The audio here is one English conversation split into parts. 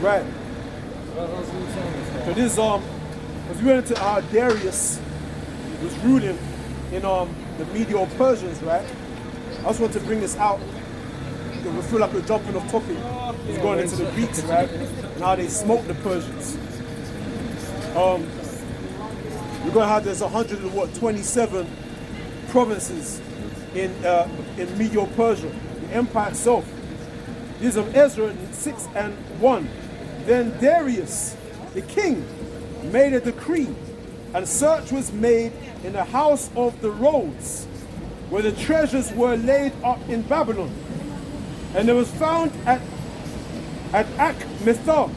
Right. So this because we went into Darius was ruling in the Medo-Persians, right? I just want to bring this out. We feel like we're jumping off topic. It's going into the Greeks, right? And how they smoked the Persians. We're going to have there's 127 provinces in Medo-Persia, the empire itself. This is of Ezra 6 and 1. Then Darius, the king, made a decree, and search was made in the house of the roads, where the treasures were laid up in Babylon. And it was found at Akmithar,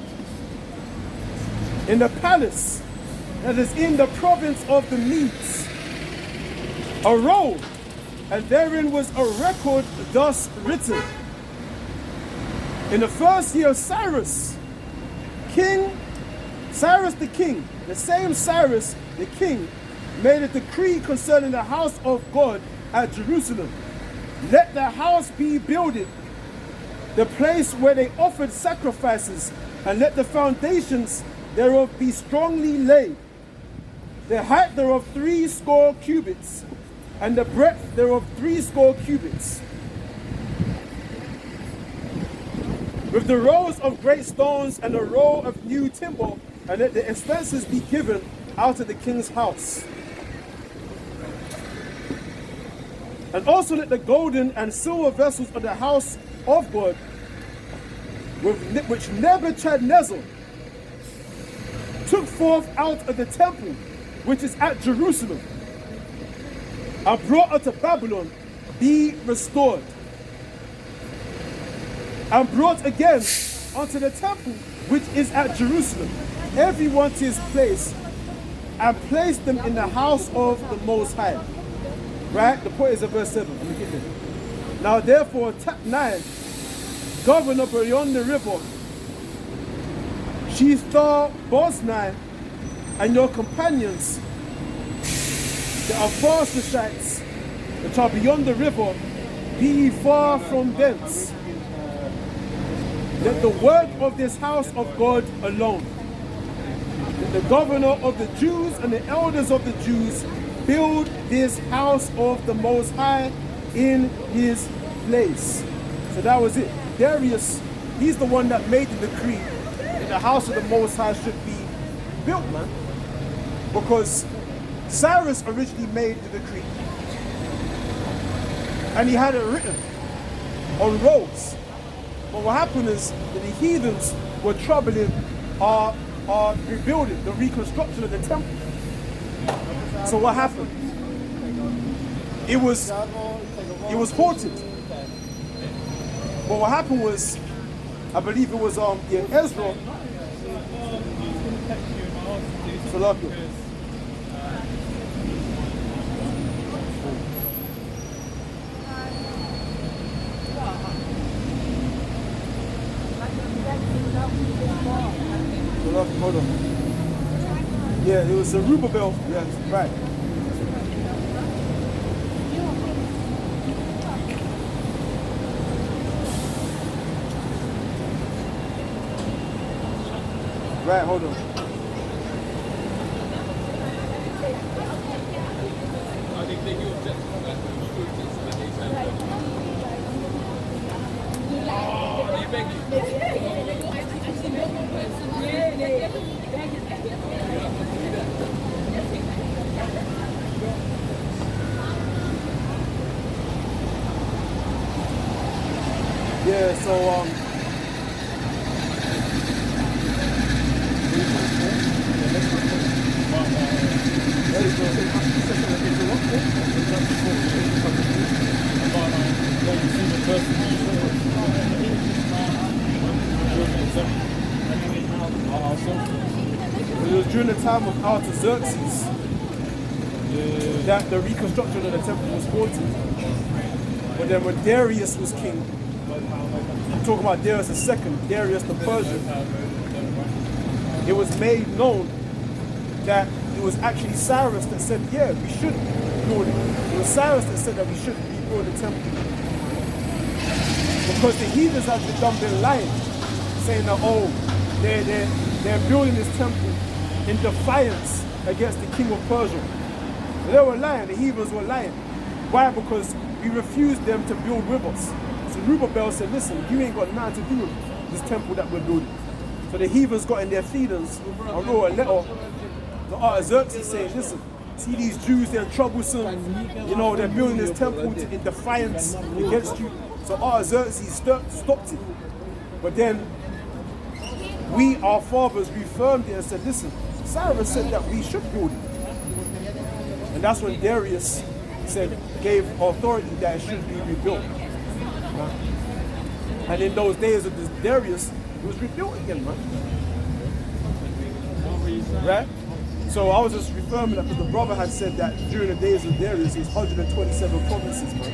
in the palace that is in the province of the Medes, a roll, and therein was a record thus written. In the first year of Cyrus the king, the same Cyrus the king, made a decree concerning the house of God at Jerusalem. Let the house be builded, the place where they offered sacrifices, and let the foundations thereof be strongly laid. The height thereof 80 cubits, and the breadth thereof 80 cubits. With the rows of great stones and a row of new timber, and let the expenses be given out of the king's house. And also let the golden and silver vessels of the house of God, which Nebuchadnezzar took forth out of the temple, which is at Jerusalem, and brought unto Babylon, be restored, and brought again unto the temple, which is at Jerusalem, everyone to his place, and placed them in the house of the Most High. Right? The point is in verse 7. Let me get there. Now therefore, Tatnai, governor beyond the river, Shethar Boznai, and your companions, the Apostolites, which are beyond the river, be ye far from thence. Let the work of this house of God alone, let the governor of the Jews and the elders of the Jews build this house of the Most High in his place. So that was it. Darius, he's the one that made the decree that the house of the Most High should be built, man. Because Cyrus originally made the decree, and he had it written on rolls. But what happened is that the heathens were troubling our rebuilding, the reconstruction of the temple. So what happened? It was halted. But what happened was, I believe it was Ezra. Hold on. Yeah, it was Zerubbabel. Yes, right. Right, hold on. Yeah, so it was during the time of Artaxerxes that the reconstruction of the temple was halted. But then when Darius was king, I'm talking about Darius II, Darius the Persian, it was made known that it was actually Cyrus that said, yeah, we should build it. It was Cyrus that said that we should rebuild the temple. Because the heathens had been lying, saying that, oh, they're building this temple in defiance against the king of Persia. They were lying, the heathens were lying. Why? Because we refused them to build with us. So Zerubbabel said, listen, you ain't got nothing to do with this temple that we're building. So the heathens got in their feelings and wrote a letter to Artaxerxes saying, listen, see these Jews, they're troublesome, you know, they're building this temple in defiance against you. So Artaxerxes stopped it. But then we, our fathers, reaffirmed it and said, listen, Cyrus said that we should build it. And that's when Darius gave authority that it should be rebuilt. And in those days of this Darius, it was rebuilt again, man. Right? So I was just reaffirming that because the brother had said that during the days of Darius, it was 127 provinces, man.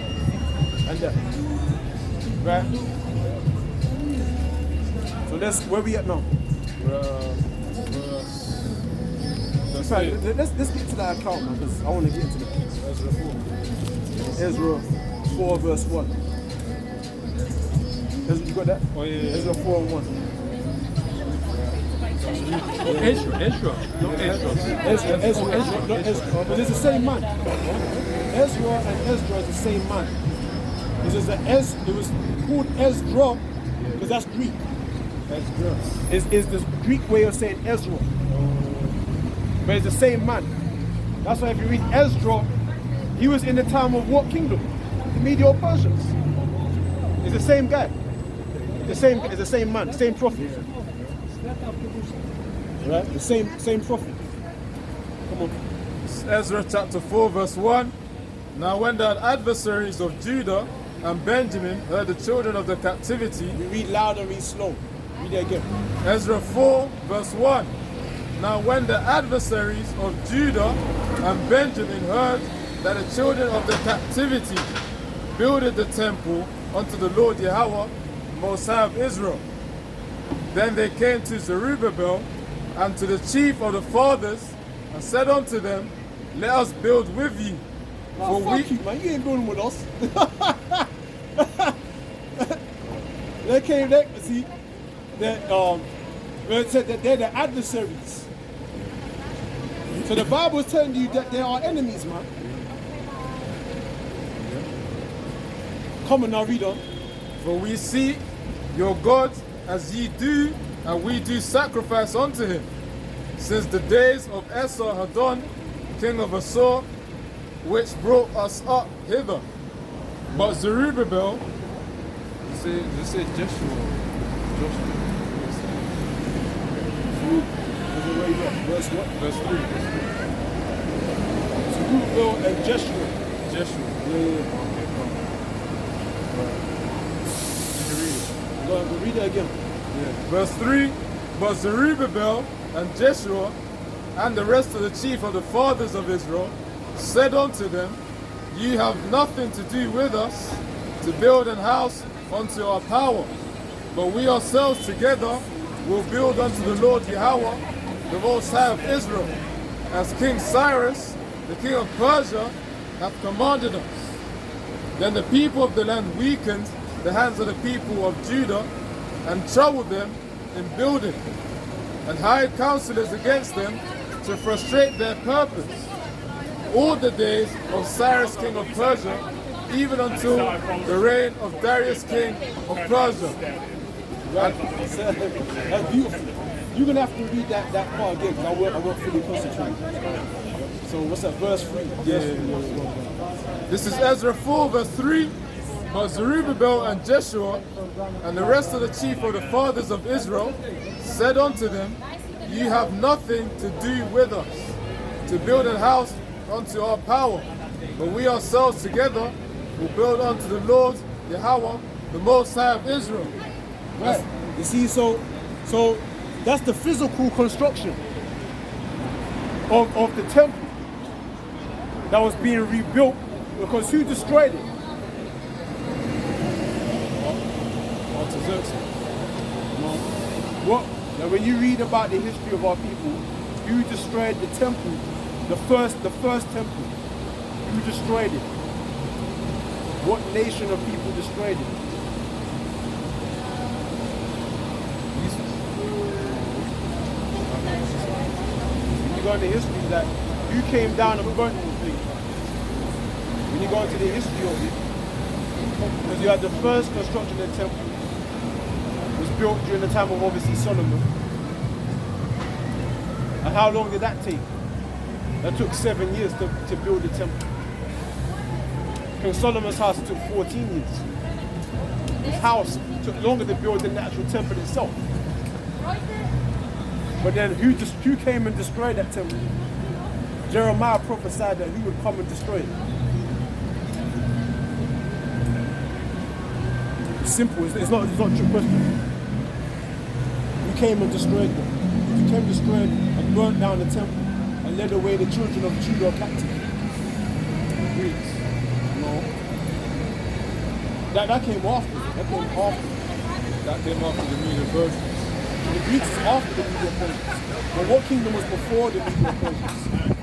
And right? So that's where we at now. Let's get to that account, man, because I want to get into the Ezra 4 verse 1. You got that? Oh yeah. Ezra 4 and 1. Ezra. But it's the same man. Ezra and Ezra is the same man. It was called Ezra because that's Greek. Ezra is the Greek way of saying Ezra. But it's the same man. That's why if you read Ezra, he was in the time of what kingdom? The Medo-Persians. It's the same guy. It's the same man, same prophet. Right? The same prophet. Come on. Ezra chapter 4 verse 1. Now when the adversaries of Judah and Benjamin heard the children of the captivity. We read loud and read slow. Read it again. Ezra 4 verse 1. Now when the adversaries of Judah and Benjamin heard that the children of the captivity builded the temple unto the Lord Yahweh, Most High of Israel, then they came to Zerubbabel and to the chief of the fathers and said unto them, let us build with you. For fuck you, man. You ain't building with us. They came there, see, it said that they're the adversaries. So the Bible is telling you that they are enemies, man. Come on now, read on. For we seek your God as ye do, and we do sacrifice unto him, since the days of Esarhaddon, king of Assur, which brought us up hither. But Zerubbabel, They say Joshua. Verse what? Verse 3. Zerubbabel and Joshua. Joshua. Yeah. Go on, read it again. yeah, verse 3, but Zerubbabel and Jeshua and the rest of the chief of the fathers of Israel said unto them, ye have nothing to do with us to build an house unto our power, but we ourselves together will build unto the Lord Yahweh, the Most High of Israel, as King Cyrus, the king of Persia, hath commanded us. Then the people of the land weakened the hands of the people of Judah and troubled them in building, and hired counselors against them to frustrate their purpose, all the days of Cyrus king of Persia, even until the reign of Darius king of Persia. Right? That's beautiful. You're going to have to read that part again because I won't fully concentrate. So what's that, verse 3? This is Ezra 4 verse 3. But Zerubbabel and Jeshua and the rest of the chief of the fathers of Israel said unto them, ye have nothing to do with us to build a house unto our power, but we ourselves together will build unto the Lord Yahweh, the Most High of Israel. Right. You see, so that's the physical construction of the temple that was being rebuilt, because who destroyed it? Artaxerxes. No. Now when you read about the history of our people, who destroyed the temple, the first temple, who destroyed it? What nation of people destroyed it? When you go into history, that who came down and burnt the thing? When you go into the history of it, because you had the first construction of the temple was built during the time of obviously Solomon. And how long did that take? That took 7 years to build the temple. King Solomon's house took 14 years. His house took longer to build than the actual temple itself. But then who came and destroyed that temple? Jeremiah prophesied that he would come and destroy it. It's simple, it's not a trick question. Who came and destroyed them? Who came, destroyed and burnt down the temple and led away the children of Judah captive? Greeks. No. That came after. That came after the Medo Persians. The Greeks is after the Medo Persians. But what kingdom was before the Medo Persians?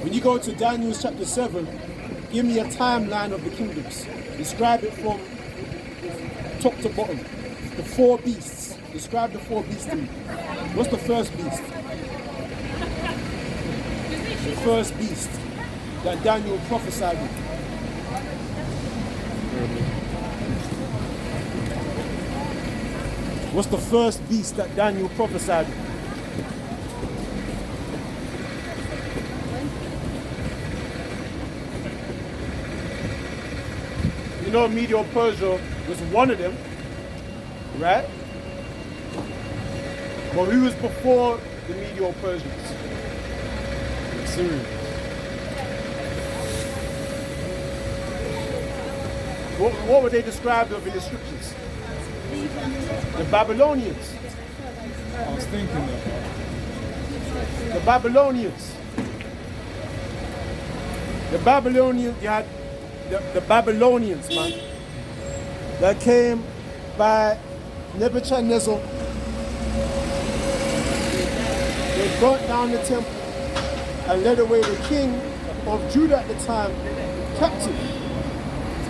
When you go to Daniel chapter 7, give me a timeline of the kingdoms. Describe it from top to bottom. The 4 beasts. Describe the 4 beasts to me. What's the first beast? The first beast that Daniel prophesied with. What's the first beast that Daniel prophesied with? You know, Medio Persia was one of them, right? But who was before the Medio Persians? The Assyrians. What were they described of in the scriptures? The Babylonians. I was thinking that. The Babylonians. The Babylonians, you had the Babylonians, man, that came by Nebuchadnezzar. They burnt down the temple and led away the king of Judah at the time captive.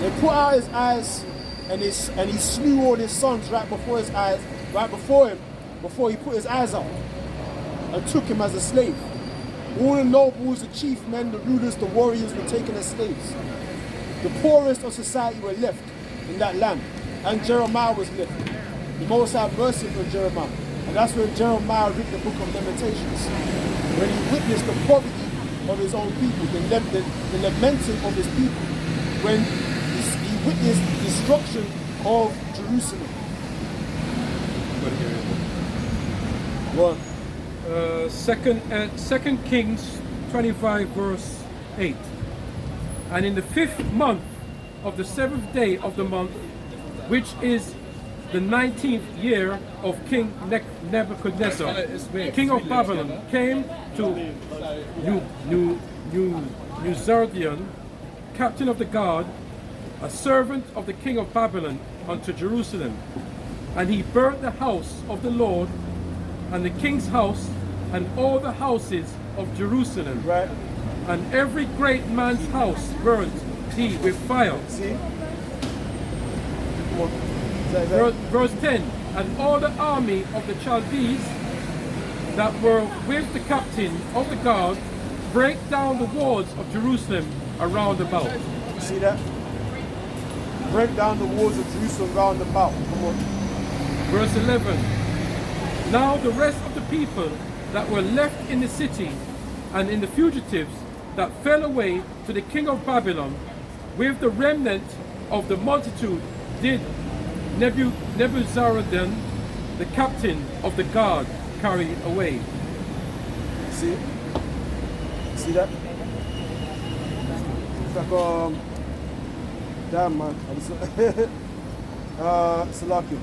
They put out his eyes and he slew all his sons right before his eyes, right before him, before he put his eyes out, and took him as a slave. All the nobles, the chief men, the rulers, the warriors were taken as slaves. The poorest of society were left in that land, and Jeremiah was left. The Most had mercy on Jeremiah, and that's when Jeremiah wrote the book of Lamentations, when he witnessed the poverty of his own people, the lamenting of his people, when he witnessed the destruction of Jerusalem. What? Second Kings 25 verse 8. And in the 5th month of the 7th day of the month, which is the 19th year of King Nebuchadnezzar, king of Babylon, came to Nuzardian, captain of the guard, a servant of the king of Babylon, unto Jerusalem. And he burnt the house of the Lord, and the king's house, and all the houses of Jerusalem. Right. And every great man's house burnt he with fire. See? Verse 10. And all the army of the Chaldees that were with the captain of the guard break down the walls of Jerusalem around about. You see that? Break down the walls of Jerusalem round about. Come on. Verse 11. Now the rest of the people that were left in the city and in the fugitives that fell away to the king of Babylon, with the remnant of the multitude, did Nebuzaradan, the captain of the guard, carry away. See? See that? It's like damn man. Salakia.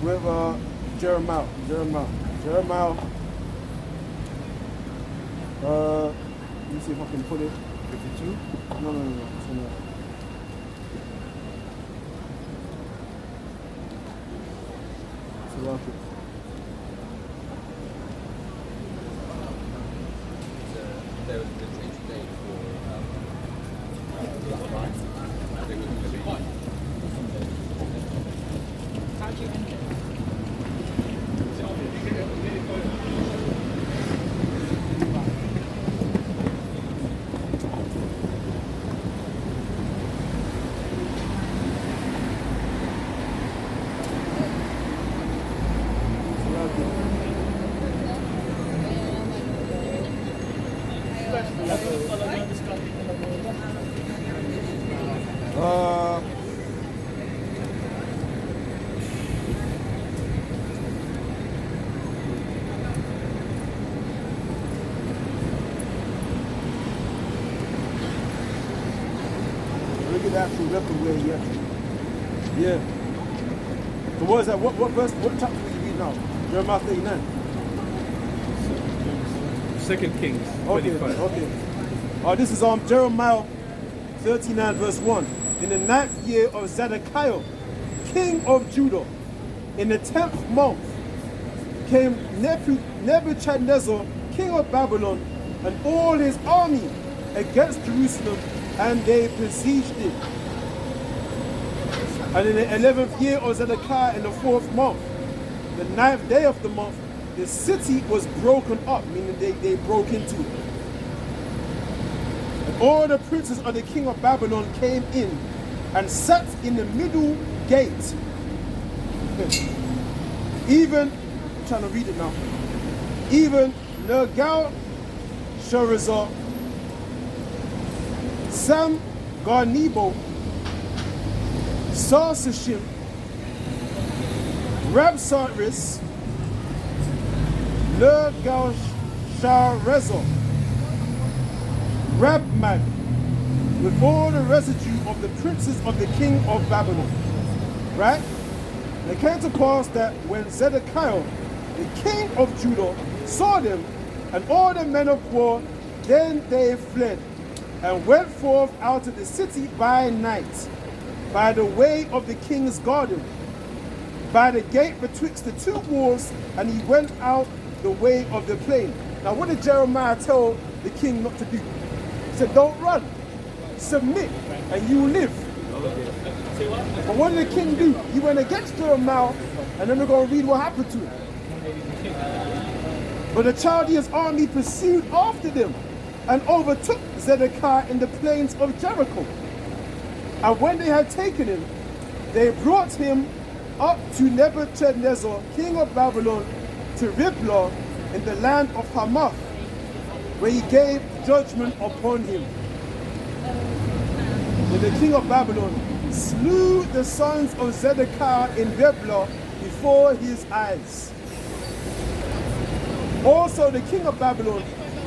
With Jeremiah. me see if I can put it. 52? No. It's on there. It's around here. There was the change date for Black Lives. I think it was going to be. How do you end it? Look at the actual record where he actually. Yeah. So what is that? What verse? What chapter will you read now? Jeremiah 39. Second Kings Okay. 25. Okay. This is Jeremiah 39 verse 1. In the 9th year of Zedekiah, king of Judah, in the 10th month, came Nebuchadnezzar, king of Babylon, and all his army against Jerusalem, and they besieged it. And in the 11th year of Zedekiah, in the 4th month, the 9th day of the month, the city was broken up, meaning they broke into it. And all the princes of the king of Babylon came in and sat in the middle gate. Even, I'm trying to read it now, even Nergal-Sharezer, Sam Garnebo, Sarsashim, Rabsaris, Nergal-Sharezer, Rabman, with all the residue of the princes of the king of Babylon. Right? And it came to pass that when Zedekiah, the king of Judah, saw them and all the men of war, then they fled and went forth out of the city by night, by the way of the king's garden, by the gate betwixt the two walls, and he went out the way of the plain. Now what did Jeremiah tell the king not to do? He said, don't run, submit, and you will live. But what did the king do? He went against Jeremiah, and then we're going to read what happened to him. But the Chaldeans' army pursued after them and overtook Zedekiah in the plains of Jericho. And when they had taken him, they brought him up to Nebuchadnezzar, king of Babylon, to Riblah in the land of Hamath, where he gave judgment upon him. And the king of Babylon slew the sons of Zedekiah in Riblah before his eyes. Also the king of Babylon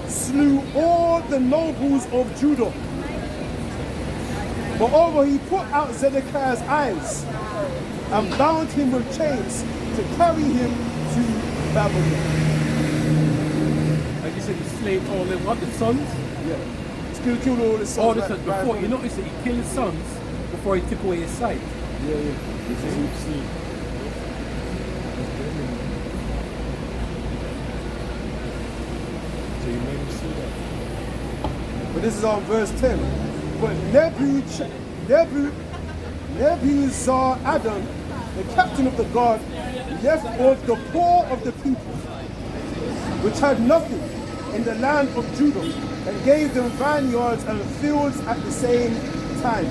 slew all the nobles of Judah. Moreover, he put out Zedekiah's eyes and bound him with chains to carry him to Babylon. Like you said, he slayed all the what? The sons? Yeah. He's killed all his sons. All the sons. Before, you notice that he killed his sons before he took away his sight. Yeah. So you made him see that. But this is on verse 10. But Nebuzaradan, the captain of the guard, left off the poor of the people, which had nothing, in the land of Judah, and gave them vineyards and fields at the same time.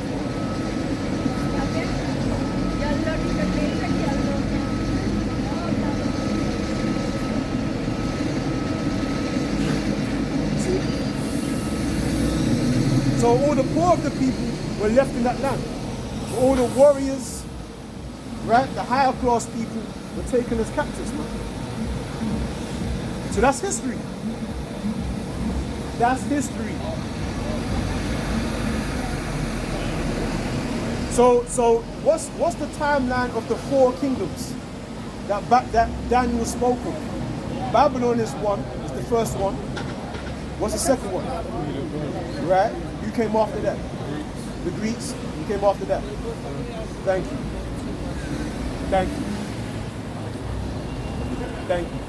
So all the poor of the people were left in that land. All the warriors, right, the higher class people were taken as captives, man. So that's history. That's history. So what's the timeline of the four kingdoms that Daniel spoke of? Babylon is one, is the first one. What's the second one? Right? You came after that. The Greeks. You came after that. Thank you. Thank you. Thank you.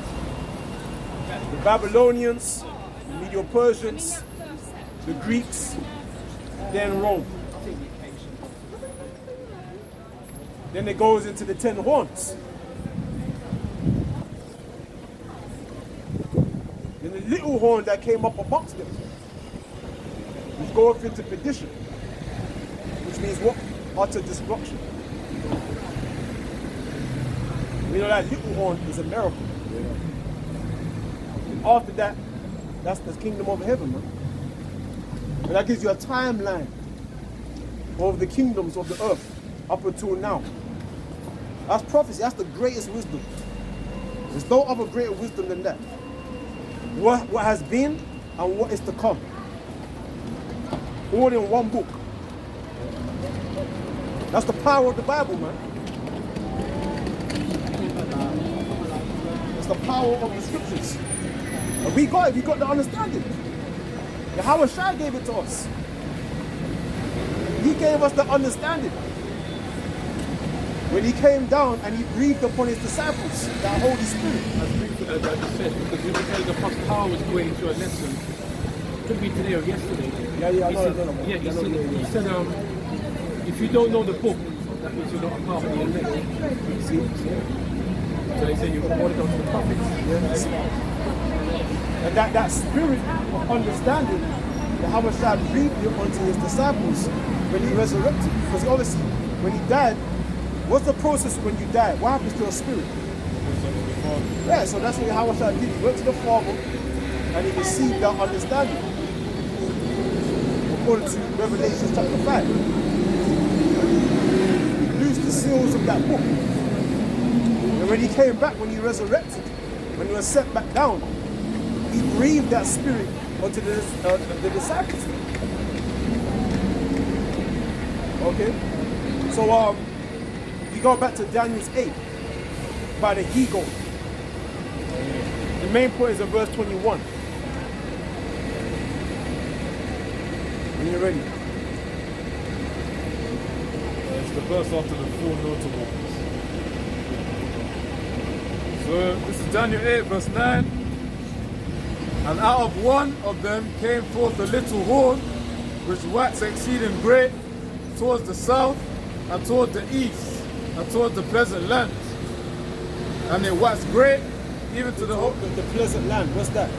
The Babylonians, the Medo-Persians, the Greeks, then Rome. Then it goes into the 10 horns. Then the little horn that came up amongst them, which goeth into perdition, which means what? Utter destruction. You know that little horn is a miracle. And after that, that's the kingdom of heaven, man. And that gives you a timeline of the kingdoms of the earth up until now. That's prophecy. That's the greatest wisdom. There's no other greater wisdom than that. What has been and what is to come. All in one book. That's the power of the Bible, man. That's the power of the scriptures. And we got it. We got the understanding. Yahweh Shai gave it to us. He gave us the understanding. When he came down and he breathed upon his disciples, that Holy Spirit. As I said, because we were telling the Apostle Paul was going into a lesson, could be today or yesterday. Yeah, He said, if you don't know the book, that means you're not a part of the elect. See? So he said you brought it on to the prophets. Yes. And that spirit of understanding, Yahweh Shai breathed it onto his disciples when he resurrected. Because obviously, when he died, what's the process when you die? What happens to your spirit? Yeah, so that's what Yahweh Shai did. He went to the Father and he received that understanding. According to Revelation chapter 5. He loosed the seals of that book. And when he came back, when he resurrected, when he was sent back down, he breathed that spirit onto the disciples. Okay? So you go back to Daniel's 8 by the he-goat. The main point is in verse 21. When you're ready. It's the verse after the four notable. So this is Daniel 8 verse 9. And out of one of them came forth a little horn, which waxed exceeding great, towards the south, and toward the east, and toward the pleasant land. And it waxed great, even to the whole... The pleasant land, what's that?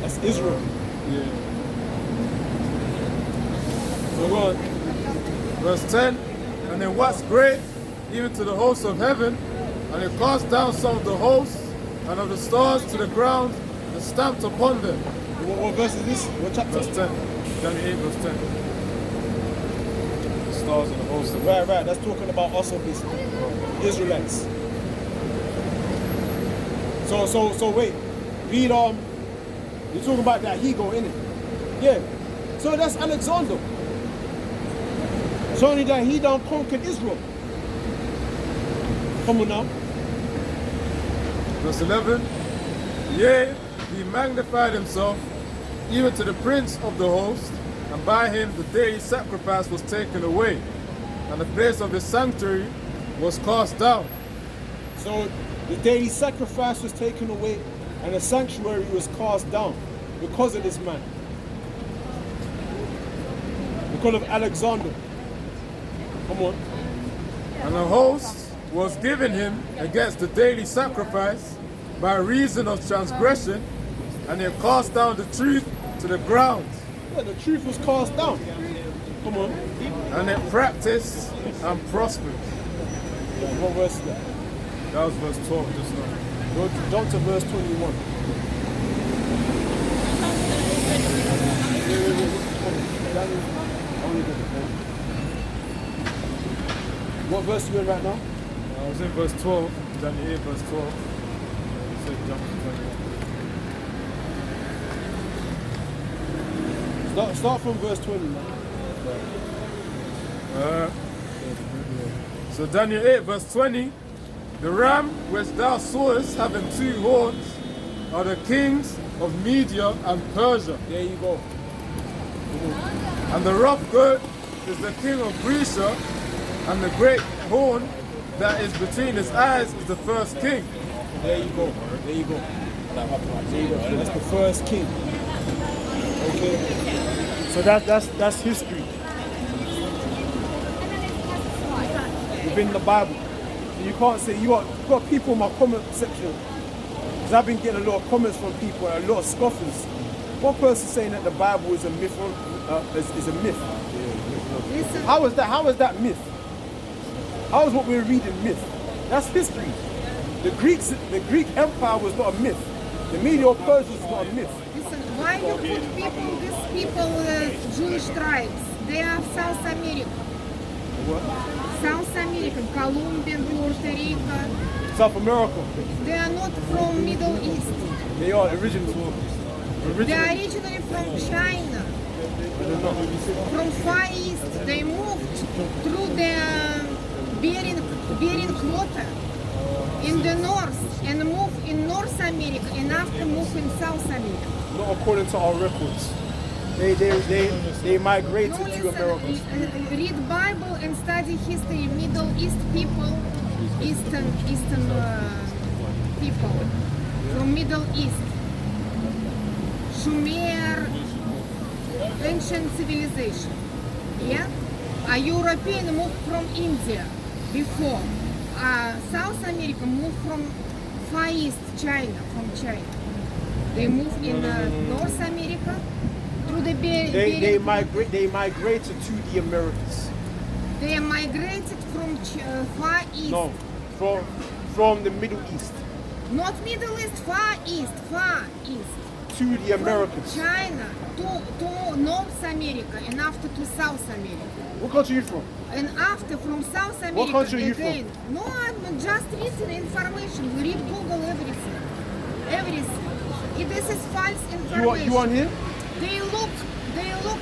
That's Israel. Yeah. So go on. Verse 10, and it waxed great, even to the hosts of heaven, and it cast down some of the hosts, and of the stars to the ground, and stamped upon them. What verse is this? What chapter? Verse 10. Daniel 8 verse 10. The stars and the hosts of Right. That's talking about us, obviously. Israelites. So wait. Read you're talking about that he-goat, innit? Yeah. So that's Alexander. It's only that he done conquered Israel. Come on now. Verse 11. Yea, he magnified himself, even to the prince of the host, and by him the daily sacrifice was taken away, and the place of his sanctuary was cast down. So the daily sacrifice was taken away, and the sanctuary was cast down because of this man. Because of Alexander. Come on. And a host was given him against the daily sacrifice by reason of transgression, and he cast down the truth to the ground. Yeah, the truth was cast down. Come on. And it practiced and prospered. Yeah, what verse is that? That was verse 12 just now. Go to verse 21. What verse are you in right now? I was in verse 12, Daniel 8 verse 12. It said jump to 21. Start from verse 20 now. So Daniel 8 verse 20. The ram which thou sawest having two horns are the kings of Media and Persia. There you go. And the rough goat is the king of Grecia, and the great horn that is between his eyes is the first king. There you go. There you go. There you go. That's the first king. Okay. So that's history within the Bible. You can't say you got people in my comment section. Because I've been getting a lot of comments from people, a lot of scoffers. One person saying that the Bible is a myth. Is a myth. How is that? How is that myth? How is what we're reading myth? That's history. The Greek Empire was not a myth. The Medo-Persians is not a myth. Listen, why you put these people, Jewish tribes? They are South America. What? South American, Colombia, Puerto Rico. South America. They are not from Middle East. They are originally. They are originally from China. From Far East. They moved through the Bering water in the north and moved in North America and after moved in South America. Not according to our records. They migrated No, to America. read Bible and study history. Middle East people, Eastern people from Middle East, Sumer, ancient civilization. Yeah, a European moved from India before. South America moved from Far East, China, from China. They moved in North America. They migrated to the Americas. They migrated from Far East. No, from the Middle East Not Middle East, Far East, to the Americas. China to North America and after to South America. What country are you from? And after from South America What country are you again. from? No, I'm just reading information. We read Google everything. Everything. This is false information. You on here? They look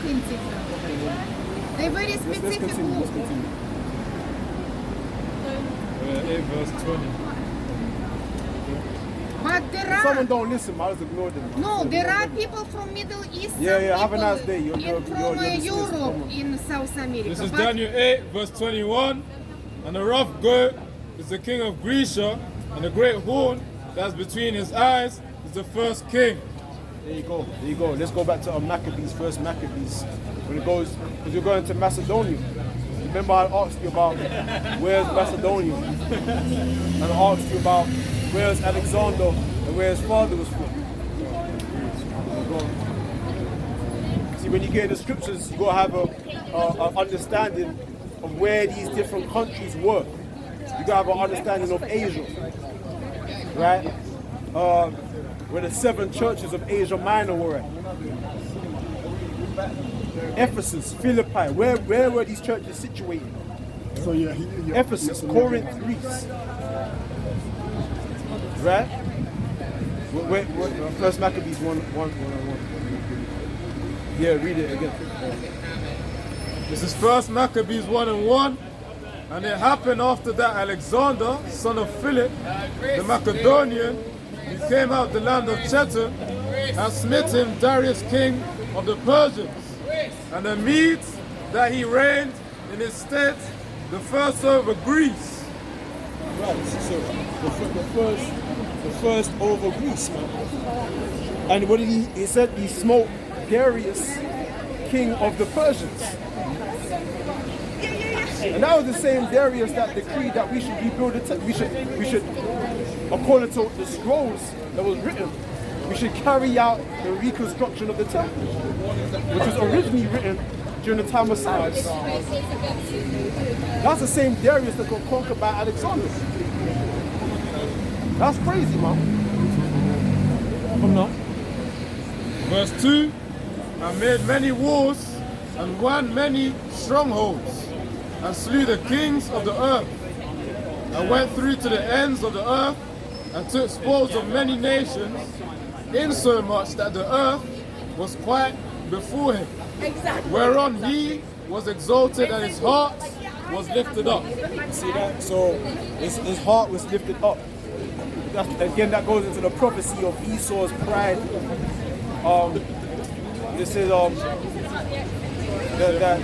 into it. They very Let's specific continue. look. Let's continue. 8 verse 20. But there If someone are don't listen, I'll just ignore them. no, there are people from Middle East. Yeah, some have a people nice day. You're from listeners. Europe Come on. in South America. This is But Daniel 8, verse 21. And the rough goat is the king of Grecia, and the great horn that's between his eyes is the first king. There you go. There you go. Let's go back to Maccabees, first Maccabees. When it goes, because you're going to Macedonia. Remember I asked you about where's Macedonia? And I asked you about where's Alexander and where his father was from. See, when you get in the scriptures, you got to have a understanding of where these different countries were. You got to have an understanding of Asia, right? Where the 7 churches of Asia Minor were at. Ephesus, Philippi, where were these churches situated? So yeah, Ephesus, Corinth, Greece. Right? First Maccabees 1. Yeah, read it again. This is first Maccabees 1:1. And it happened after that Alexander, son of Philip, the Macedonian, he came out the land of Chetam and smit him Darius king of the Persians. And the Medes that he reigned in his stead, the first over Greece. Right, so the first over Greece, man. And what did he said? He smote Darius, king of the Persians. And that was the same Darius that decreed that we should rebuild the temple. We should, according to the scrolls that was written, we should carry out the reconstruction of the temple, which was originally written during the time of Cyrus. That's the same Darius that got conquered by Alexander. That's crazy, man. Come now. Verse 2, and made many wars and won many strongholds and slew the kings of the earth and went through to the ends of the earth and took spoils of many nations, insomuch that the earth was quiet before him, whereon he was exalted and his heart was lifted up. See that? So his heart was lifted up. again, that goes into the prophecy of Esau's pride. This is that